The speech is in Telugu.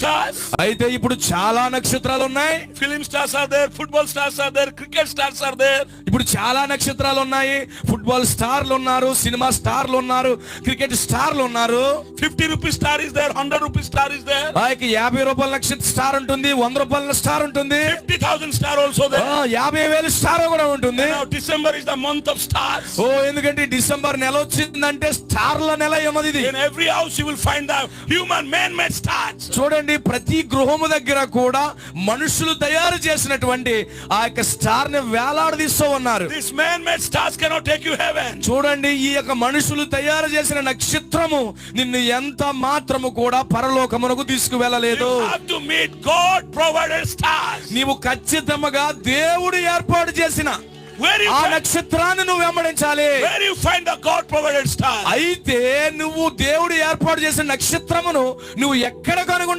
stars. అయితే ఇప్పుడు చాలా నక్షత్రాలు ఉన్నాయి. Film stars are there, football stars are there, cricket stars are there. ఇప్పుడు చాలా నక్షత్రాలు ఉన్నాయి. ఫుట్బాల్ స్టార్లు ఉన్నారు, సినిమా స్టార్లు ఉన్నారు, క్రికెట్ స్టార్లు ఉన్నారు. 50 rupee star is there, 100 rupee star is there. 50 రూపాయల నక్షత్ర స్టార్ ఉంటుంది, 100 రూపాయల స్టార్ ఉంటుంది, 50,000 star also there. 50,000 స్టార్ కూడా ఉంటుంది. Now December is the month of stars. ఎందుకంటే డిసెంబర్ నెల వచ్చిందంటే స్టార్ల నెల ఏమది ఇది. In every house you will find the human man-made stars. చూడండి, ప్రతి గృహము దగ్గర కూడా మనుషులు తయారు చేసినటువంటి ఆ యొక్క స్టార్ ని వేలాడదీస్తూ ఉన్నారు. This man-made stars cannot take you heaven. చూడండి, ఈ యొక్క మనుషులు తయారు చేసిన నక్షత్రము నిన్ను ఎంత మాత్రము కూడా పరలోకమునకు తీసుకువెళ్ళలేదు. You have to meet God provided stars. నీవు ఖచ్చితంగా దేవుడు ఏర్పాటు చేసిన ఆ నక్షత్రాన్ని నువ్వు వెంబడించాలి. Where you find the God provided star? అయితే నువ్వు దేవుడు ఏర్పాటు చేసిన నక్షత్రమును నువ్వు ఎక్కడ కనుగొంటావు?